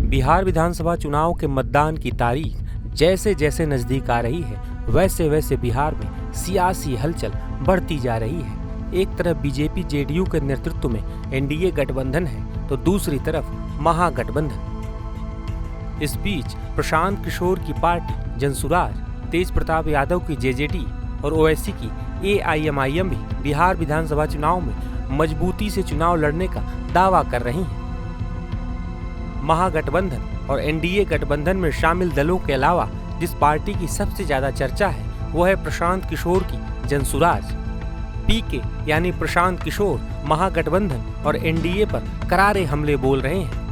बिहार विधानसभा चुनाव के मतदान की तारीख जैसे जैसे नजदीक आ रही है, वैसे वैसे बिहार में सियासी हलचल बढ़ती जा रही है। एक तरफ बीजेपी जेडीयू के नेतृत्व में एनडीए गठबंधन है, तो दूसरी तरफ महागठबंधन। इस बीच प्रशांत किशोर की पार्टी जनसुराज, तेज प्रताप यादव की जेजेडी और ओवैसी की एआईएमआईएम भी बिहार विधानसभा चुनाव में मजबूती से चुनाव लड़ने का दावा कर रही हैं। महागठबंधन और एनडीए गठबंधन में शामिल दलों के अलावा जिस पार्टी की सबसे ज्यादा चर्चा है वो है प्रशांत किशोर की जनसुराज। पीके यानी प्रशांत किशोर महागठबंधन और एनडीए पर करारे हमले बोल रहे हैं।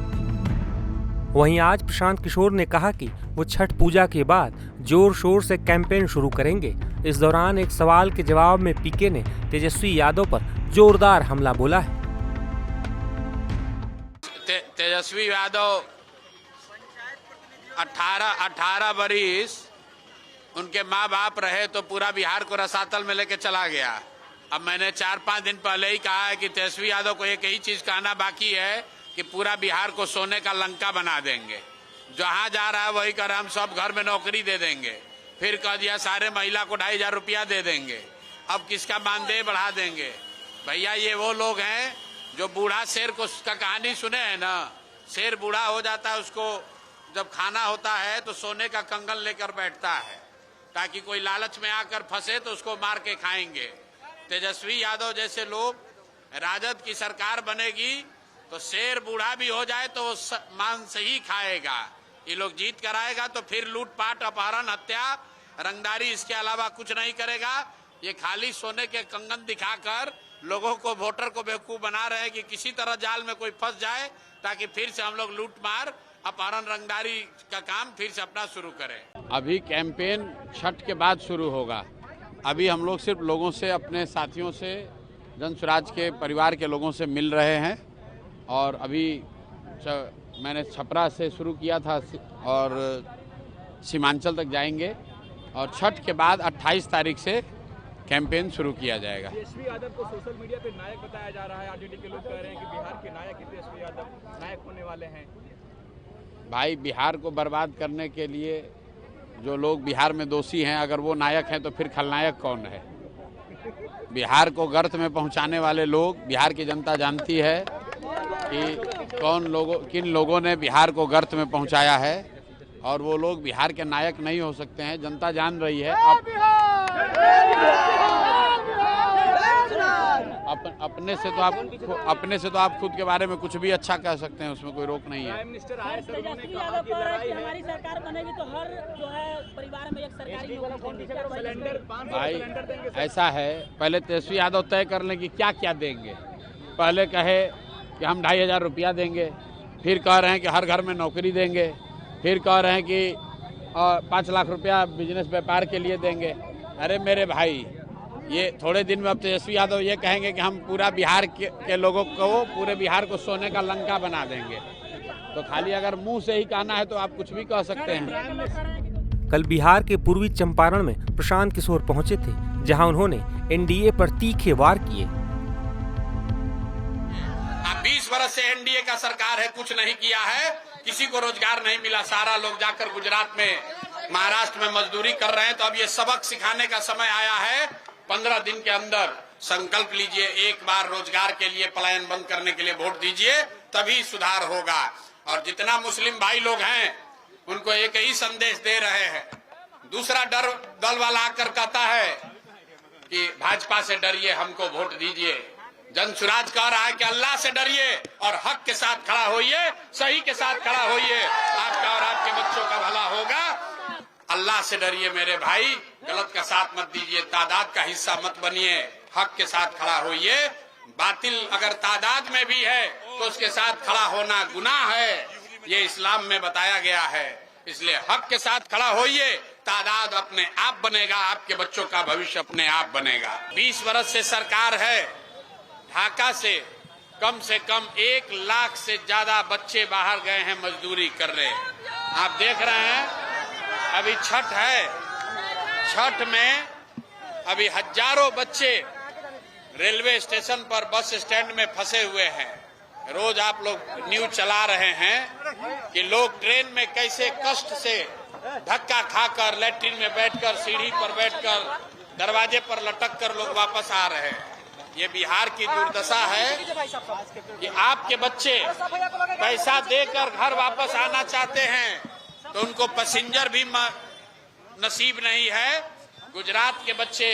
वहीं आज प्रशांत किशोर ने कहा कि वो छठ पूजा के बाद जोर शोर से कैंपेन शुरू करेंगे। इस दौरान एक सवाल के जवाब में पीके ने तेजस्वी यादव पर जोरदार हमला बोला है। तेजस्वी यादव 18 बरिस उनके माँ बाप रहे तो पूरा बिहार को रसातल में लेके चला गया। अब मैंने 4-5 दिन पहले ही कहा है कि तेजस्वी यादव को एक ही चीज कहना बाकी है कि पूरा बिहार को सोने का लंका बना देंगे। जहां जा रहा है वही कर, हम सब घर में नौकरी दे देंगे। फिर कह दिया सारे महिला को 2,500 रुपया दे देंगे। अब किसका मानदेय बढ़ा देंगे। भैया ये वो लोग हैं जो बूढ़ा शेर को का कहानी सुने हैं ना, शेर बूढ़ा हो जाता है, उसको जब खाना होता है तो सोने का कंगन लेकर बैठता है ताकि कोई लालच में आकर फंसे तो उसको मार के खाएंगे। तेजस्वी यादव जैसे लोग, राजद की सरकार बनेगी तो शेर बूढ़ा भी हो जाए तो मांस ही खाएगा। ये लोग जीत कराएगा तो फिर लूटपाट, अपहरण, हत्या, रंगदारी, इसके अलावा कुछ नहीं करेगा। ये खाली सोने के कंगन दिखाकर लोगों को, वोटर को बेवकूफ बना रहे हैं कि किसी तरह जाल में कोई फंस जाए ताकि फिर से हम लोग लूट मार, अपहरण, रंगदारी का काम फिर से अपना शुरू करें। अभी कैंपेन छठ के बाद शुरू होगा। अभी हम लोग सिर्फ लोगों से, अपने साथियों से, जनसुराज के परिवार के लोगों से मिल रहे हैं। और अभी मैंने छपरा से शुरू किया था और सीमांचल तक जाएंगे और छठ के बाद 28 तारीख से कैंपेन शुरू किया जाएगा। तेजस्वी यादव को सोशल मीडिया पे नायक बताया जा रहा है। आरजेडी के लोग कह रहे हैं कि बिहार के नायक तेजस्वी यादव नायक होने वाले हैं। भाई, बिहार को बर्बाद करने के लिए जो लोग बिहार में दोषी हैं, अगर वो नायक हैं तो फिर खलनायक कौन है। बिहार को गर्त में पहुंचाने वाले लोग, बिहार की जनता जानती है कि किन लोगों ने बिहार को गर्त में पहुंचाया है और वो लोग बिहार के नायक नहीं हो सकते हैं। जनता जान रही है। अपने से तो आप खुद के बारे में कुछ भी अच्छा कह सकते हैं, उसमें कोई रोक नहीं है। प्राइम मिनिस्टर आए सर, उन्होंने कहा कि हमारी सरकार बनेगी तो हर जो है परिवार में एक सरकारी सिलेंडर, 500 सिलेंडर देंगे। ऐसा है, पहले तेजस्वी यादव तय कर लें कि क्या क्या देंगे। पहले कहे कि हम 2,500 रुपया देंगे, फिर कह रहे हैं कि हर घर में नौकरी देंगे, फिर कह रहे हैं कि 5 लाख रुपया बिजनेस व्यापार के लिए देंगे। अरे मेरे भाई, ये थोड़े दिन में अब तेजस्वी यादव ये कहेंगे कि हम पूरा बिहार के लोगों को, पूरे बिहार को सोने का लंका बना देंगे। तो खाली अगर मुंह से ही कहना है तो आप कुछ भी कह सकते हैं। कल बिहार के पूर्वी चंपारण में प्रशांत किशोर पहुंचे थे, जहां उन्होंने एनडीए पर तीखे वार किए। 20 वर्ष से एनडीए का सरकार है, कुछ नहीं किया है, किसी को रोजगार नहीं मिला। सारा लोग जाकर गुजरात में, महाराष्ट्र में मजदूरी कर रहे हैं। तो अब ये सबक सिखाने का समय आया है। 15 दिन के अंदर संकल्प लीजिए, एक बार रोजगार के लिए, पलायन बंद करने के लिए वोट दीजिए, तभी सुधार होगा। और जितना मुस्लिम भाई लोग हैं उनको एक ही संदेश दे रहे हैं। दूसरा दल वाला आकर कहता है कि भाजपा से डरिए, हमको वोट दीजिए। जनसुराज कह रहा है कि अल्लाह से डरिए और हक के साथ खड़ा होइए, सही के साथ खड़ा होइए, आपका और आपके बच्चों का भला होगा। अल्लाह से डरिए मेरे भाई, गलत का साथ मत दीजिए, तादाद का हिस्सा मत बनिए, हक के साथ खड़ा होइए। बातिल अगर तादाद में भी है तो उसके साथ खड़ा होना गुनाह है, ये इस्लाम में बताया गया है। इसलिए हक के साथ खड़ा होइए, तादाद अपने आप बनेगा, आपके बच्चों का भविष्य अपने आप बनेगा। 20 वर्ष से सरकार है। ढाका से कम 1 लाख से ज्यादा बच्चे बाहर गए हैं मजदूरी कर रहे। आप देख रहे हैं, अभी छठ है, छठ में अभी हजारों बच्चे रेलवे स्टेशन पर, बस स्टैंड में फंसे हुए हैं। रोज आप लोग न्यूज चला रहे हैं कि लोग ट्रेन में कैसे कष्ट से धक्का खाकर लैट्रिन में बैठकर सीढ़ी पर बैठकर दरवाजे पर लटक कर लोग वापस आ रहे हैं। ये बिहार की दुर्दशा है कि आपके बच्चे पैसा देकर घर वापस आना चाहते हैं तो उनको पैसेंजर भी नसीब नहीं है। गुजरात के बच्चे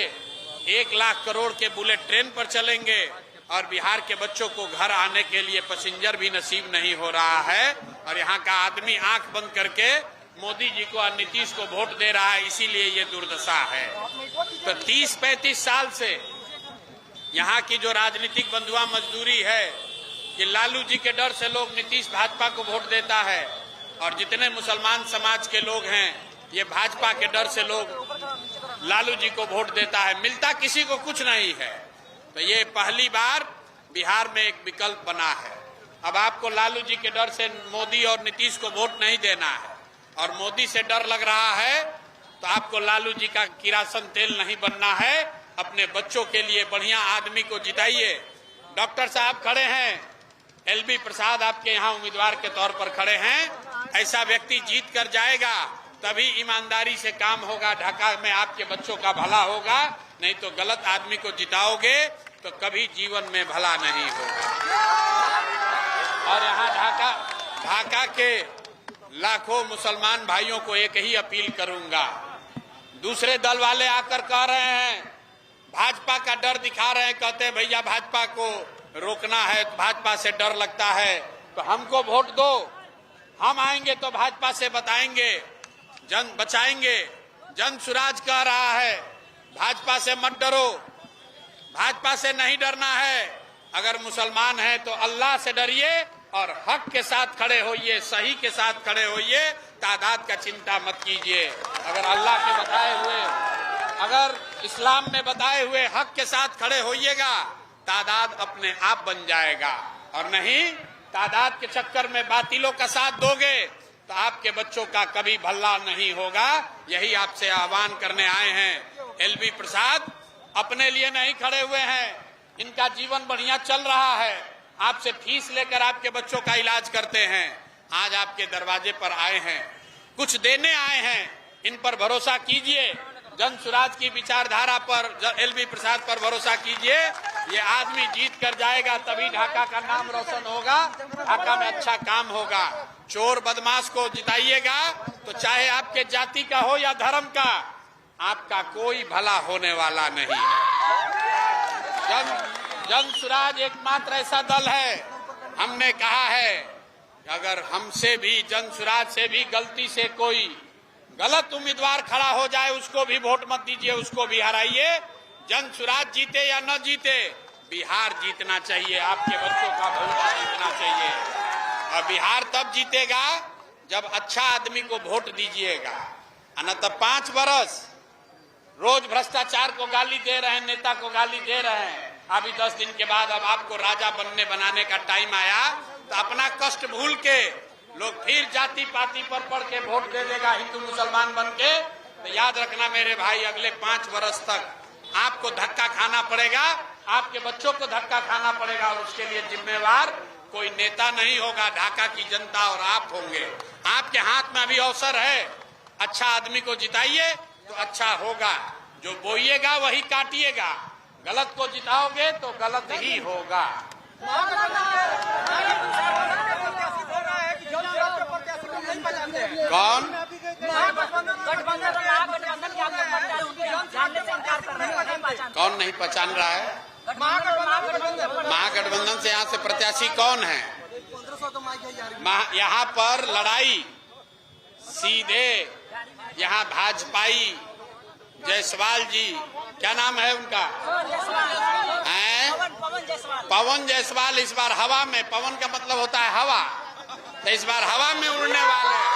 1 लाख करोड़ के बुलेट ट्रेन पर चलेंगे और बिहार के बच्चों को घर आने के लिए पैसेंजर भी नसीब नहीं हो रहा है। और यहाँ का आदमी आंख बंद करके मोदी जी को और नीतीश को वोट दे रहा है, इसीलिए ये दुर्दशा है। तो 30-35 साल से यहाँ की जो राजनीतिक बंधुआ मजदूरी है कि लालू जी के डर से लोग नीतीश भाजपा को वोट देता है और जितने मुसलमान समाज के लोग हैं ये भाजपा के डर से लोग लालू जी को वोट देता है। मिलता किसी को कुछ नहीं है। तो ये पहली बार बिहार में एक विकल्प बना है। अब आपको लालू जी के डर से मोदी और नीतीश को वोट नहीं देना है और मोदी से डर लग रहा है तो आपको लालू जी का किरासन तेल नहीं बनना है। अपने बच्चों के लिए बढ़िया आदमी को जिताइए। डॉक्टर साहब खड़े हैं, एलबी प्रसाद आपके यहाँ उम्मीदवार के तौर पर खड़े हैं। ऐसा व्यक्ति जीत कर जाएगा तभी ईमानदारी से काम होगा, ढाका में आपके बच्चों का भला होगा। नहीं तो गलत आदमी को जिताओगे तो कभी जीवन में भला नहीं होगा। और यहाँ ढाका के लाखों मुसलमान भाइयों को एक ही अपील करूंगा। दूसरे दल वाले आकर कह रहे हैं, भाजपा का डर दिखा रहे हैं, कहते हैं भैया भाजपा को रोकना है, भाजपा से डर लगता है तो हमको वोट दो, हम आएंगे तो भाजपा से बताएंगे, जन बचाएंगे। जन सुराज कह रहा है भाजपा से मत डरो, भाजपा से नहीं डरना है। अगर मुसलमान है तो अल्लाह से डरिए और हक के साथ खड़े होइए, सही के साथ खड़े होइए, तादाद का चिंता मत कीजिए। अगर अल्लाह के बताए हुए, अगर इस्लाम में बताए हुए हक के साथ खड़े होइएगा, तादाद अपने आप बन जाएगा। और नहीं तादाद के चक्कर में बातिलों का साथ दोगे तो आपके बच्चों का कभी भला नहीं होगा। यही आपसे आह्वान करने आए हैं। एलबी प्रसाद अपने लिए नहीं खड़े हुए हैं, इनका जीवन बढ़िया चल रहा है, आपसे फीस लेकर आपके बच्चों का इलाज करते हैं। आज आपके दरवाजे पर आए हैं, कुछ देने आए हैं, इन पर भरोसा कीजिए। जन सुराज की विचारधारा पर, एलबी प्रसाद पर भरोसा कीजिए। ये आदमी जीत कर जाएगा तभी ढाका का नाम रोशन होगा, ढाका में अच्छा काम होगा। चोर बदमाश को जिताइएगा तो चाहे आपके जाति का हो या धर्म का, आपका कोई भला होने वाला नहीं है। जन सुराज एकमात्र ऐसा दल है, हमने कहा है कि अगर हमसे भी, जन सुराज से भी गलती से कोई गलत उम्मीदवार खड़ा हो जाए उसको भी वोट मत दीजिए, उसको भी हराइए। जन सुराज जीते या न जीते, बिहार जीतना चाहिए, आपके बच्चों का भविष्य जीतना चाहिए। और बिहार तब जीतेगा जब अच्छा आदमी को वोट दीजिएगा। न तो 5 बरस रोज भ्रष्टाचार को गाली दे रहे हैं, नेता को गाली दे रहे हैं। अभी 10 दिन के बाद अब आपको राजा बनाने का टाइम आया तो अपना कष्ट भूल के लोग फिर जाति पाति पर पढ़ के वोट दे देगा हिंदू मुसलमान बन के। तो याद रखना मेरे भाई, अगले 5 वर्ष तक आपको धक्का खाना पड़ेगा, आपके बच्चों को धक्का खाना पड़ेगा और उसके लिए जिम्मेवार कोई नेता नहीं होगा, ढाका की जनता और आप होंगे। आपके हाथ में अभी अवसर है, अच्छा आदमी को जिताइए तो अच्छा होगा। जो बोइएगा वही काटिएगा, गलत को जिताओगे तो गलत ही होगा। कौन कौन नहीं पहचान रहा है? महागठबंधन से यहाँ से प्रत्याशी कौन है? यहाँ पर लड़ाई सीधे यहाँ भाजपाई जायसवाल जी, क्या नाम है उनका, पवन जायसवाल इस बार हवा में, पवन का मतलब होता है हवा, तो इस बार हवा में उड़ने वाले हैं।